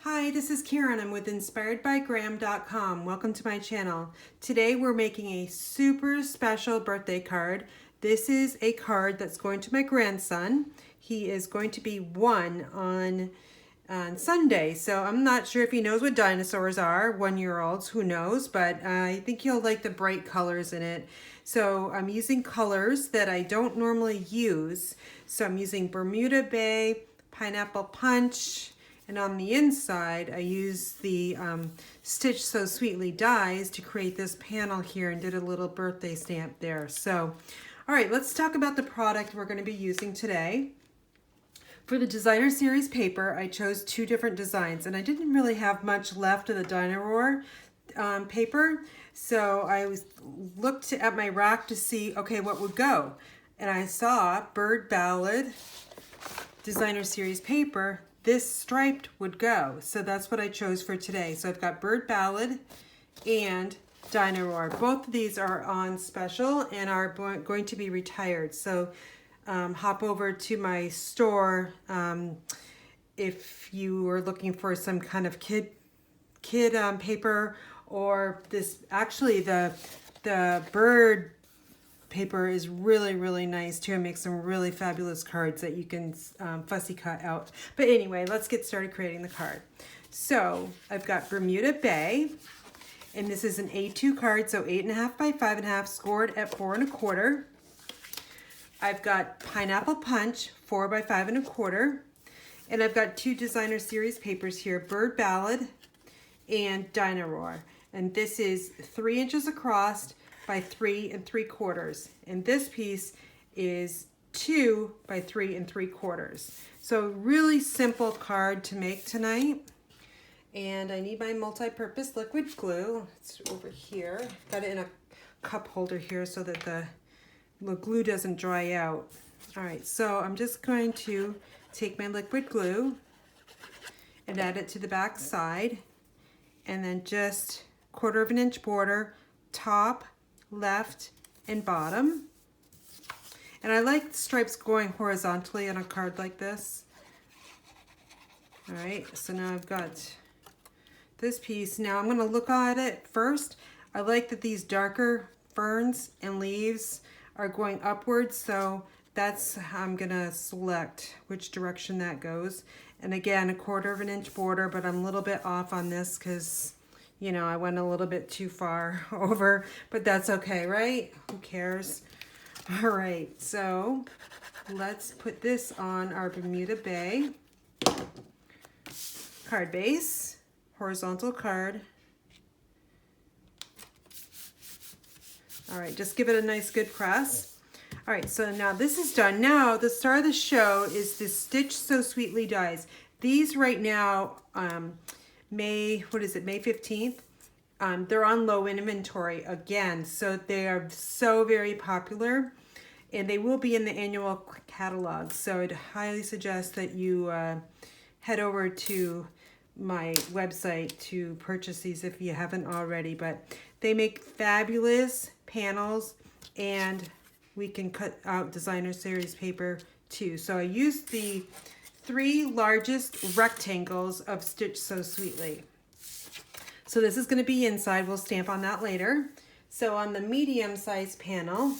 Hi, this is Karen. I'm with InspiredByGram.com. Welcome to my channel. Today we're making a super special birthday card. This is a card that's going to my grandson. He is going to be 1 on Sunday, so I'm not sure if he knows what dinosaurs are, 1-year-olds, who knows, but I think he'll like the bright colors in it. So I'm using colors that I don't normally use. So I'm using Bermuda Bay, Pineapple Punch, and on the inside, I used the Stitch So Sweetly dies to create this panel here and did a little birthday stamp there. So, all right, let's talk about the product we're going to be using today. For the designer series paper, I chose 2 different designs, and I didn't really have much left of the Dino paper, so I looked at my rack to see, okay, what would go. And I saw Bird Ballad designer series paper. This striped would go, so that's what I chose for today. So I've got Bird Ballad and Dino Roar. Both of these are on special and are going to be retired. So hop over to my store if you are looking for some kind of kid paper, or this. Actually, the bird paper is really nice too. It makes some really fabulous cards that you can fussy cut out. But anyway, let's get started creating the card. So I've got Bermuda Bay, and this is an A2 card, so 8.5 by 5.5, scored at 4 1/4. I've got Pineapple Punch, 4 by 5 1/4, and I've got 2 designer series papers here, Bird Ballad and Dino Roar. And this is 3 inches across by 3 3/4, and this piece is 2 by 3 3/4. So really simple card to make tonight. And I need my multi-purpose liquid glue. It's over here. Got it in a cup holder here so that the glue doesn't dry out. All right, so I'm just going to take my liquid glue and add it to the back side, and then just 1/4 inch border, top, left, and bottom. And I like stripes going horizontally on a card like this. All right, so now I've got this piece. Now I'm going to look at it first. I like that these darker ferns and leaves are going upwards, so that's how I'm going to select which direction that goes. And again, 1/4 inch border, but I'm a little bit off on this because, you know, I went a little bit too far over, but that's okay, right? Who cares? All right, so let's put this on our Bermuda Bay card base, horizontal card. All right, just give it a nice good press. All right, so now this is done. Now the star of the show is the Stitch So Sweetly dies. These right now, May 15th. They're on low inventory again, so they are so very popular, and they will be in the annual catalog. So I'd highly suggest that you head over to my website to purchase these if you haven't already. But they make fabulous panels, and we can cut out designer series paper too. So I used the 3 largest rectangles of Stitch So Sweetly. So this is going to be inside. We'll stamp on that later. So on the medium-sized panel,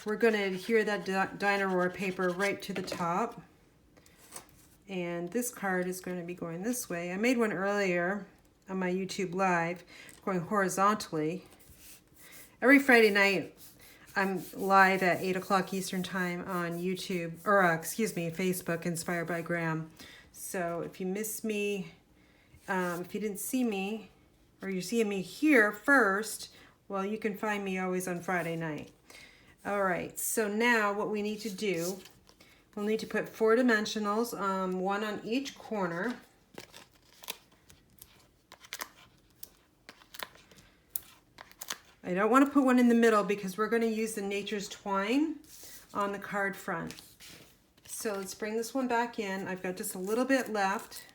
we're going to adhere that Dino Roar paper right to the top. And this card is going to be going this way. I made one earlier on my YouTube Live going horizontally. Every Friday night, I'm live at 8 o'clock Eastern Time on YouTube, or Facebook, Inspired by Gram. So if you miss me, if you didn't see me, or you're seeing me here first, well, you can find me always on Friday night. All right, so now what we need to do, we'll need to put 4 dimensionals, 1 on each corner. I don't want to put one in the middle because we're going to use the Nature's Twine on the card front. So let's bring this one back in. I've got just a little bit left.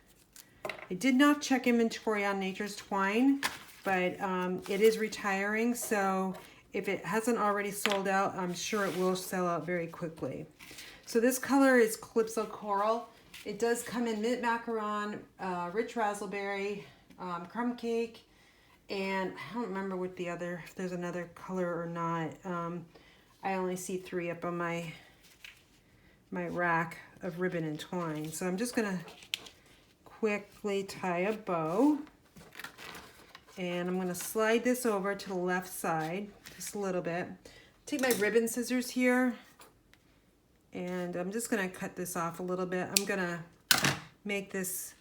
I did not check inventory on Nature's Twine, but it is retiring, so if it hasn't already sold out, I'm sure it will sell out very quickly. So this color is Calypso Coral, It does come in mint macaron, rich raspberry, crumb cake, and I don't remember what the other, if there's another color or not. I only see 3 up on my rack of ribbon and twine. So I'm just gonna quickly tie a bow, and I'm gonna slide this over to the left side just a little bit. Take my ribbon scissors here, and I'm just gonna cut this off a little bit. I'm gonna make this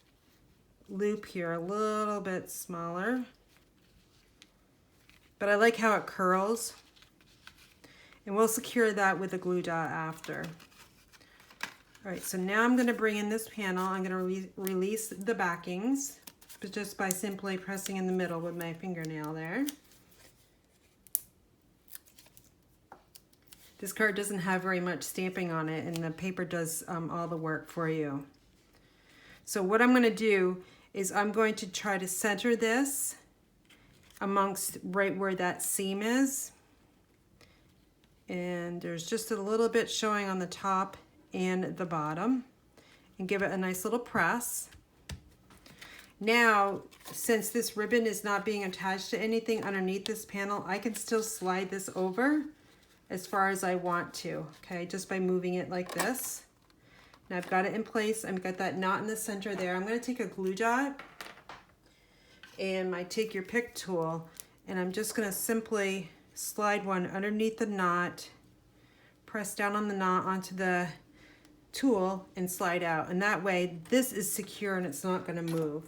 loop here a little bit smaller, but I like how it curls, and we'll secure that with a glue dot after. All right, so now I'm gonna bring in this panel. I'm gonna release the backings, but just by simply pressing in the middle with my fingernail there. This card doesn't have very much stamping on it, and the paper does all the work for you. So what I'm gonna do is I'm going to try to center this amongst right where that seam is. And there's just a little bit showing on the top and the bottom, and give it a nice little press. Now, since this ribbon is not being attached to anything underneath this panel, I can still slide this over as far as I want to, okay, just by moving it like this. Now I've got it in place. I've got that knot in the center there. I'm gonna take a glue dot and my take your pick tool, and I'm just gonna simply slide one underneath the knot, press down on the knot onto the tool, and slide out. And that way this is secure and it's not gonna move.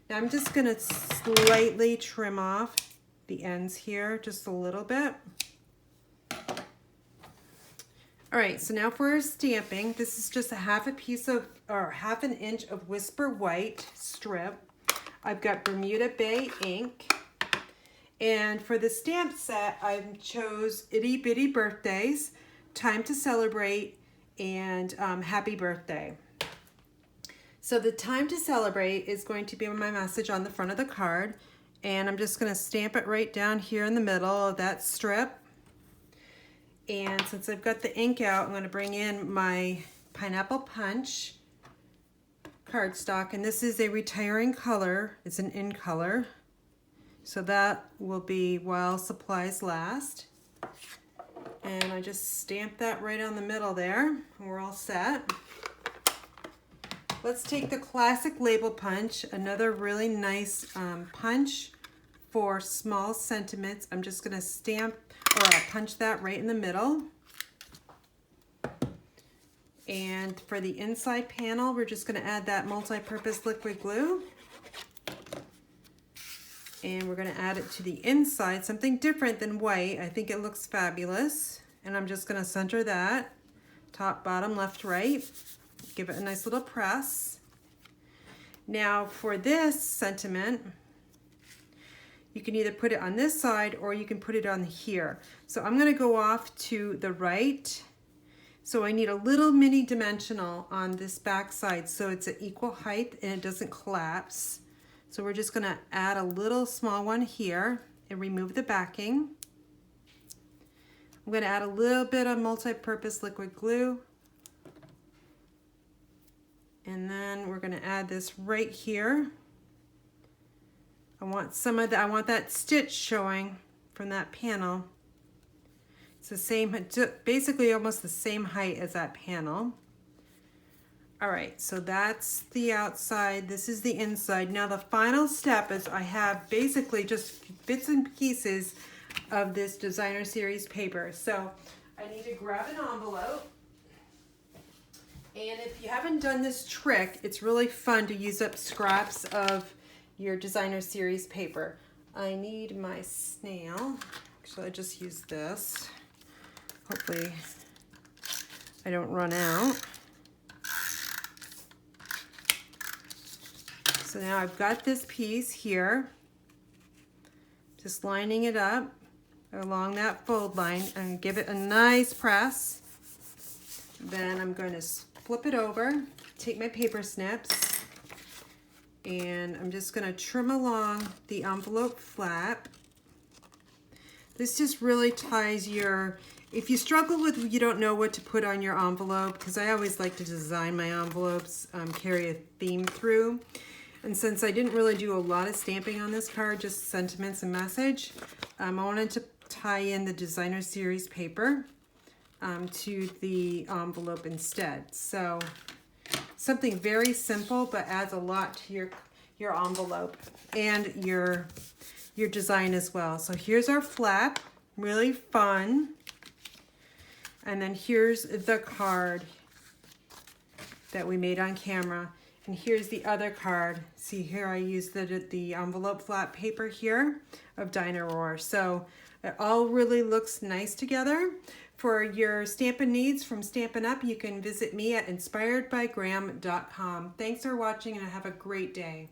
Now I'm just gonna slightly trim off the ends here, just a little bit. All right, so now for our stamping, this is just a half an inch of Whisper White strip. I've got Bermuda Bay ink. And for the stamp set, I chose Itty Bitty Birthdays, Time to Celebrate, and Happy Birthday. So the Time to Celebrate is going to be my message on the front of the card. And I'm just gonna stamp it right down here in the middle of that strip. And since I've got the ink out, I'm gonna bring in my Pineapple Punch cardstock, and this is a retiring color. It's an in color. So that will be while supplies last. And I just stamp that right on the middle there, and we're all set. Let's take the classic label punch, another really nice punch for small sentiments. I'm just gonna stamp or punch that right in the middle. And for the inside panel, we're just gonna add that multi-purpose liquid glue. And we're gonna add it to the inside, something different than white. I think it looks fabulous. And I'm just gonna center that, top, bottom, left, right. Give it a nice little press. Now for this sentiment, you can either put it on this side or you can put it on here. So I'm gonna go off to the right. So I need a little mini dimensional on this back side so it's an equal height and it doesn't collapse. So we're just gonna add a little small one here and remove the backing. I'm gonna add a little bit of multi-purpose liquid glue. And then we're gonna add this right here. I want that stitch showing from that panel. It's the same, basically almost the same height as that panel. All right, so that's the outside, this is the inside. Now the final step is I have basically just bits and pieces of this designer series paper. So I need to grab an envelope. And if you haven't done this trick, it's really fun to use up scraps of your designer series paper. I need my snail. Actually, I just use this. Hopefully I don't run out. So now I've got this piece here, just lining it up along that fold line and give it a nice press. Then I'm going to flip it over, take my paper snips, and I'm just going to trim along the envelope flap. This just really ties your If you struggle with, you don't know what to put on your envelope, because I always like to design my envelopes, carry a theme through. And since I didn't really do a lot of stamping on this card, just sentiments and message, I wanted to tie in the designer series paper to the envelope instead. So something very simple, but adds a lot to your envelope and your design as well. So here's our flap, really fun. And then here's the card that we made on camera. And here's the other card. See here, I used the envelope flap paper here of Dinah Roar. So it all really looks nice together. For your Stampin' needs from Stampin' Up, you can visit me at inspiredbygram.com. Thanks for watching and have a great day.